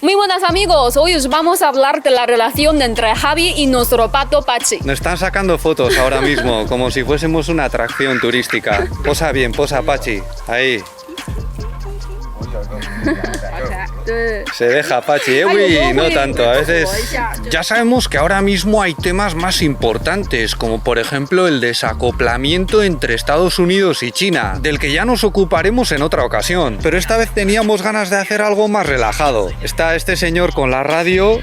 Muy buenas amigos, hoy os vamos a hablar de la relación entre Javi y nuestro pato Pachi. Nos están sacando fotos ahora mismo, como si fuésemos una atracción turística. Posa bien, posa Pachi, ahí. Se deja Pachi, uy, no tanto, a veces. Ya sabemos que ahora mismo hay temas más importantes, como por ejemplo el desacoplamiento entre Estados Unidos y China, del que ya nos ocuparemos en otra ocasión. Pero esta vez teníamos ganas de hacer algo más relajado. Está este señor con la radio,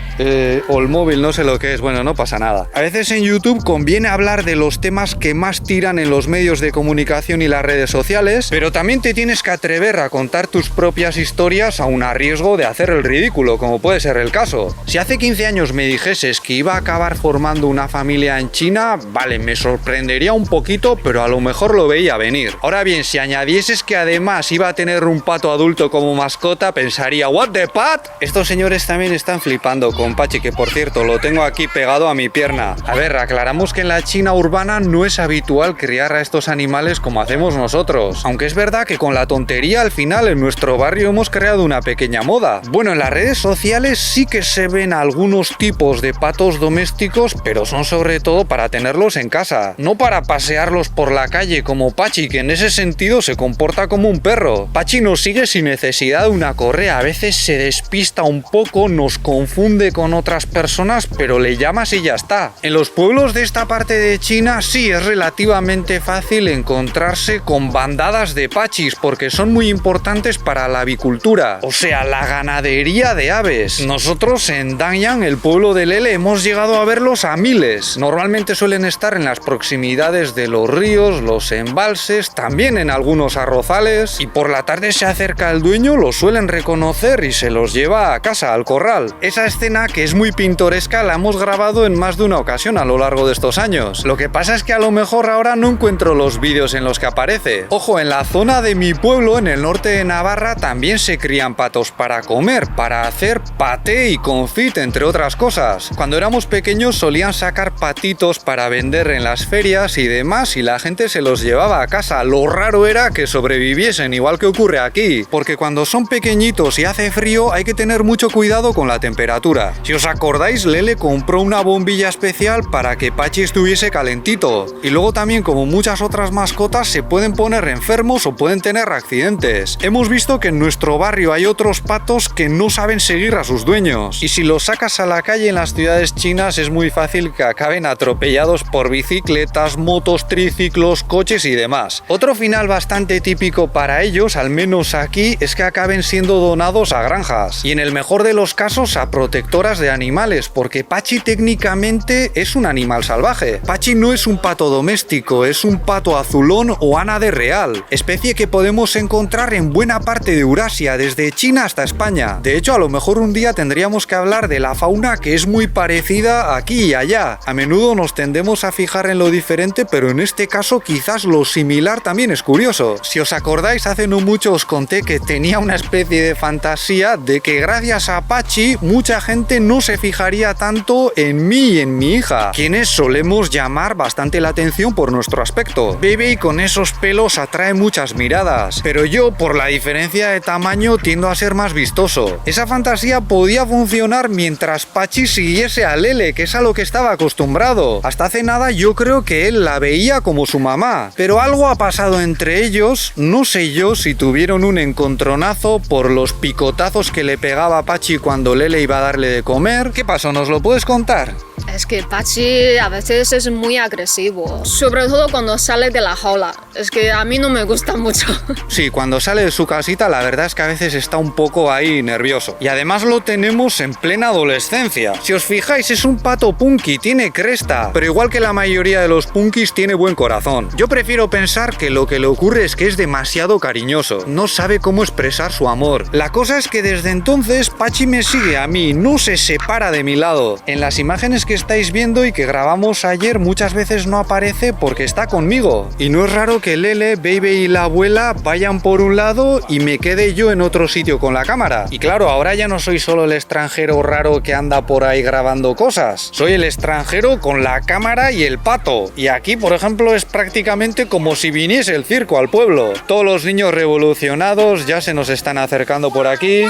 o el móvil, no sé lo que es, bueno, no pasa nada. A veces en YouTube conviene hablar de los temas que más tiran en los medios de comunicación y las redes sociales, pero también te tienes que atrever a contar tus propias historias aun a riesgo de hacer el ridículo, como puede ser el caso. Si hace 15 años me dijeses que iba a acabar formando una familia en China, vale, me sorprendería un poquito, pero a lo mejor lo veía venir. Ahora bien, si añadieses que además iba a tener un pato adulto como mascota, pensaría, ¿what the pat? Estos señores también están flipando con Pachi, que por cierto, lo tengo aquí pegado a mi pierna. A ver, aclaramos que en la China urbana no es habitual criar a estos animales como hacemos nosotros. Aunque es verdad que con la tontería al final en nuestro barrio hemos creado una pequeña moda. Bueno, en las redes sociales sí que se ven algunos tipos de patos domésticos, pero son sobre todo para tenerlos en casa, no para pasearlos por la calle como Pachi, que en ese sentido se comporta como un perro. Pachi nos sigue sin necesidad de una correa, a veces se despista un poco, nos confunde con otras personas, pero le llamas y ya está. En los pueblos de esta parte de China sí es relativamente fácil encontrarse con bandadas de Pachis, porque son muy importantes para la avicultura, o sea, la ganadería de aves. Nosotros en Danyang, el pueblo de Lele, hemos llegado a verlos a miles. Normalmente suelen estar en las proximidades de los ríos, los embalses, también en algunos arrozales, y por la tarde se acerca el dueño, los suelen reconocer y se los lleva a casa, al corral. Esa escena, que es muy pintoresca, la hemos grabado en más de una ocasión a lo largo de estos años. Lo que pasa es que a lo mejor ahora no encuentro los vídeos en los que aparece. Ojo, en la zona de mi pueblo, en el norte de Navarra, también se crían patos para comer, para hacer paté y confit, entre otras cosas. Cuando éramos pequeños solían sacar patitos para vender en las ferias y demás, y la gente se los llevaba a casa. Lo raro era que sobreviviesen, igual que ocurre aquí, porque cuando son pequeñitos y hace frío hay que tener mucho cuidado con la temperatura. Si os acordáis, Lele compró una bombilla especial para que Pachi estuviese calentito. Y luego también, como muchas otras mascotas, se pueden poner enfermos o pueden tener accidentes. Hemos visto que en nuestro barrio hay otros patos que no saben seguir a sus dueños, y si los sacas a la calle en las ciudades chinas es muy fácil que acaben atropellados por bicicletas, motos, triciclos, coches y demás. Otro final bastante típico para ellos, al menos aquí, es que acaben siendo donados a granjas, y en el mejor de los casos a protectoras de animales, porque Pachi técnicamente es un animal salvaje. Pachi no es un pato doméstico, es un pato azulón o ánade real, especie que podemos encontrar en buena parte de Eurasia, desde China hasta España. De hecho, a lo mejor un día tendríamos que hablar de la fauna, que es muy parecida aquí y allá. A menudo nos tendemos a fijar en lo diferente, pero en este caso quizás lo similar también es curioso. Si os acordáis, hace no mucho os conté que tenía una especie de fantasía de que gracias a Pachi mucha gente no se fijaría tanto en mí y en mi hija, quienes solemos llamar bastante la atención por nuestro aspecto. Baby con esos pelos atrae muchas miradas, pero yo, por la diferencia de tamaño, tiendo a ser más vistoso. Esa fantasía podía funcionar mientras Pachi siguiese a Lele, que es a lo que estaba acostumbrado. Hasta hace nada yo creo que él la veía como su mamá, pero algo ha pasado entre ellos. No sé yo si tuvieron un encontronazo por los picotazos que le pegaba a Pachi cuando Lele iba a darle de comer. ¿Qué pasó? ¿Nos lo puedes contar? Es que Pachi a veces es muy agresivo, sobre todo cuando sale de la jaula. Es que a mí no me gusta mucho. Sí, cuando sale de su casita la verdad es que a veces está un poco ahí nervioso. Y además lo tenemos en plena adolescencia. Si os fijáis, es un pato punky, tiene cresta, pero igual que la mayoría de los punkis tiene buen corazón. Yo prefiero pensar que lo que le ocurre es que es demasiado cariñoso, no sabe cómo expresar su amor. La cosa es que desde entonces Pachi me sigue a mí, no se separa de mi lado. En las imágenes que estáis viendo y que grabamos ayer muchas veces no aparece porque está conmigo. Y no es raro que Lele, Baby y la abuela vayan por un lado y me quede yo en otro sitio con la cámara. Y claro, ahora ya no soy solo el extranjero raro que anda por ahí grabando cosas. Soy el extranjero con la cámara y el pato. Y aquí, por ejemplo, es prácticamente como si viniese el circo al pueblo. Todos los niños revolucionados ya se nos están acercando por aquí.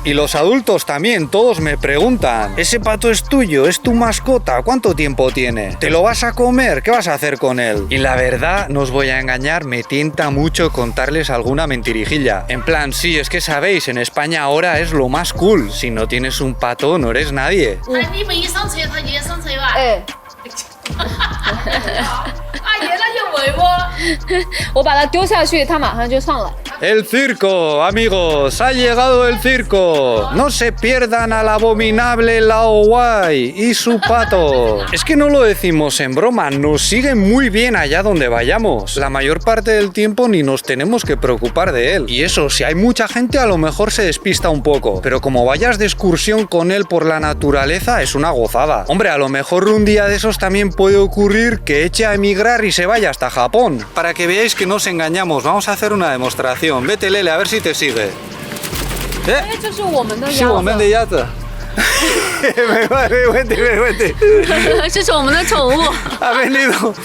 Y los adultos también, todos me preguntan, ¿ese pato es tuyo? ¿Es tu mascota? ¿Cuánto tiempo tiene? ¿Te lo vas a comer? ¿Qué vas a hacer con él? Y la verdad, no os voy a engañar, me tienta mucho contarles alguna mentirijilla. En plan, sí, es que sabéis, en España ahora es lo más cool. Si no tienes un pato, no eres nadie. 你们一上车，他爷上车吧。哎，阿爷那就喂我。我把它丢下去，它马上就上来。 El circo, amigos, ha llegado el circo. No se pierdan al abominable Lao Wai y su pato. Es que no lo decimos en broma, nos siguen muy bien allá donde vayamos. La mayor parte del tiempo ni nos tenemos que preocupar de él. Y eso, si hay mucha gente a lo mejor se despista un poco. Pero como vayas de excursión con él por la naturaleza es una gozada. Hombre, a lo mejor un día de esos también puede ocurrir que eche a emigrar y se vaya hasta Japón. Para que veáis que no os engañamos, vamos a hacer una demostración. Vete, Lele, a ver si te sigue. 哎，这是我们的鸭子。是我们的鸭子。没问题。这是我们的宠物。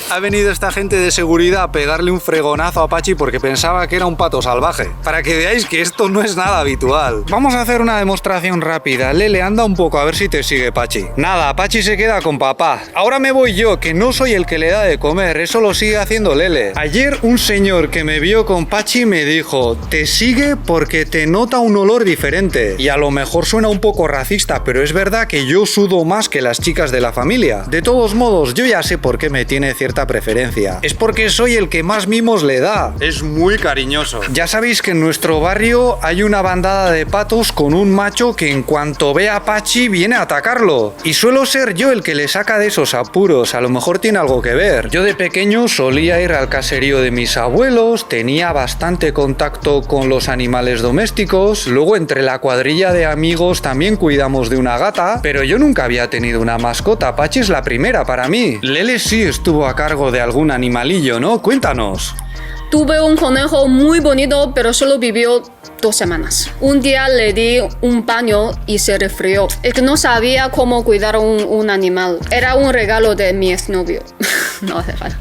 Ha venido esta gente de seguridad a pegarle un fregonazo a Pachi porque pensaba que era un pato salvaje. Para que veáis que esto no es nada habitual. Vamos a hacer una demostración rápida. Lele, anda un poco a ver si te sigue Pachi. Nada, Pachi se queda con papá. Ahora me voy yo, que no soy el que le da de comer. Eso lo sigue haciendo Lele. Ayer un señor que me vio con Pachi me dijo: te sigue porque te nota un olor diferente. Y a lo mejor suena un poco racista, pero es verdad que yo sudo más que las chicas de la familia. De todos modos, yo ya sé por qué me tiene cierta preferencia. Es porque soy el que más mimos le da. Es muy cariñoso. Ya sabéis que en nuestro barrio hay una bandada de patos con un macho que en cuanto ve a Pachi viene a atacarlo. Y suelo ser yo el que le saca de esos apuros. A lo mejor tiene algo que ver. Yo de pequeño solía ir al caserío de mis abuelos, tenía bastante contacto con los animales domésticos. Luego entre la cuadrilla de amigos también cuidamos de una gata, pero yo nunca había tenido una mascota. Pachi es la primera para mí. Lele sí estuvo a cargo de algún animalillo, ¿no? Cuéntanos. Tuve un conejo muy bonito, pero solo vivió 2 semanas. Un día le di un baño y se resfrió. Es que no sabía cómo cuidar un animal. Era un regalo de mi exnovio. No hace falta.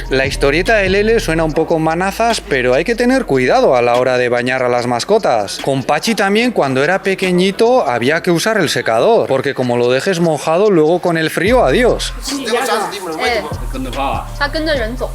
La historieta de Lele suena un poco manazas, pero hay que tener cuidado a la hora de bañar a las mascotas. Con Pachi también, cuando era pequeñito, había que usar el secador, porque como lo dejes mojado, luego con el frío, adiós. 他跟着人走。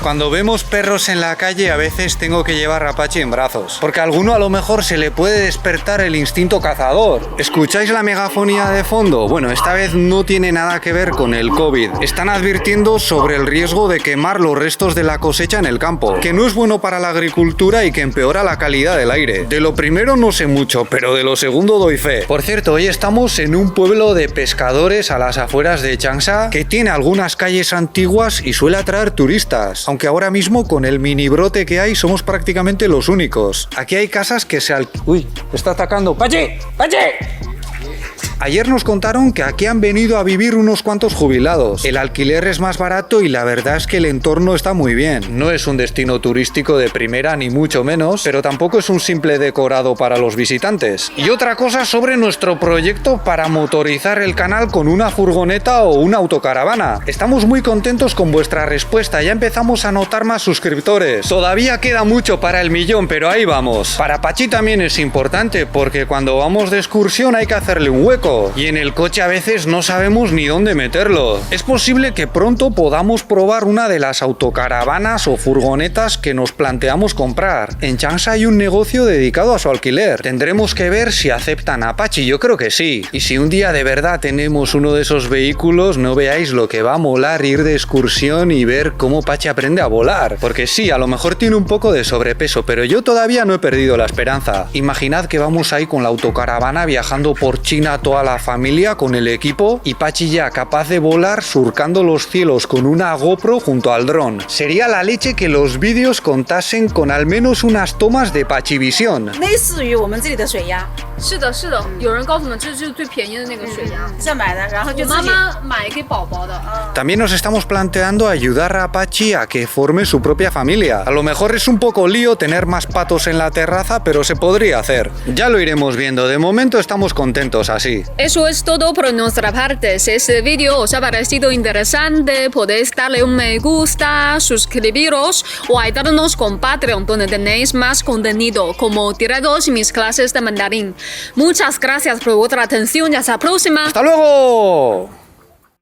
Cuando vemos perros en la calle a veces tengo que llevar a Pachi en brazos, porque a alguno a lo mejor se le puede despertar el instinto cazador. ¿Escucháis la megafonía de fondo? Bueno, esta vez no tiene nada que ver con el COVID. Están advirtiendo sobre el riesgo de quemar los restos de la cosecha en el campo, que no es bueno para la agricultura y que empeora la calidad del aire. De lo primero no sé mucho, pero de lo segundo doy fe. Por cierto, hoy estamos en un pueblo de pescadores a las afueras de Changsha, que tiene algunas calles antiguas y suele atraer turistas, aunque ahora mismo con el mini brote que hay somos prácticamente los únicos. Aquí hay casas que se ¡Uy! ¡Está atacando! ¡Pachi! ¡Pachi! Ayer nos contaron que aquí han venido a vivir unos cuantos jubilados. El alquiler es más barato y la verdad es que el entorno está muy bien. No es un destino turístico de primera ni mucho menos, pero tampoco es un simple decorado para los visitantes. Y otra cosa sobre nuestro proyecto para motorizar el canal con una furgoneta o una autocaravana. Estamos muy contentos con vuestra respuesta, ya empezamos a notar más suscriptores. Todavía queda mucho para el 1.000.000, pero ahí vamos. Para Pachi también es importante porque cuando vamos de excursión hay que hacerle un hueco. Y en el coche a veces no sabemos ni dónde meterlo. Es posible que pronto podamos probar una de las autocaravanas o furgonetas que nos planteamos comprar. En Changsha hay un negocio dedicado a su alquiler. Tendremos que ver si aceptan a Pachi, yo creo que sí. Y si un día de verdad tenemos uno de esos vehículos, no veáis lo que va a molar ir de excursión y ver cómo Pachi aprende a volar. Porque sí, a lo mejor tiene un poco de sobrepeso, pero yo todavía no he perdido la esperanza. Imaginad que vamos ahí con la autocaravana viajando por China toda la familia con el equipo y Pachi ya capaz de volar surcando los cielos con una GoPro junto al dron. Sería la leche que los vídeos contasen con al menos unas tomas de Pachivisión. 是的，是的，有人告诉我们这就是最便宜的那个水鸭，这买的，然后就自己。我妈妈买给宝宝的。También nos estamos planteando ayudar a Apache a que forme su propia familia. A lo mejor es un poco lío tener más patos en la terraza, pero se podría hacer. Ya lo iremos viendo. De momento estamos contentos así. Eso es todo por nuestra parte. Si este vídeo os ha parecido interesante, podéis darle un me gusta, suscribiros o ayudarnos con Patreon, donde tenéis más contenido, como tirados y mis clases de mandarín. Muchas gracias por vuestra atención y hasta la próxima. ¡Hasta luego!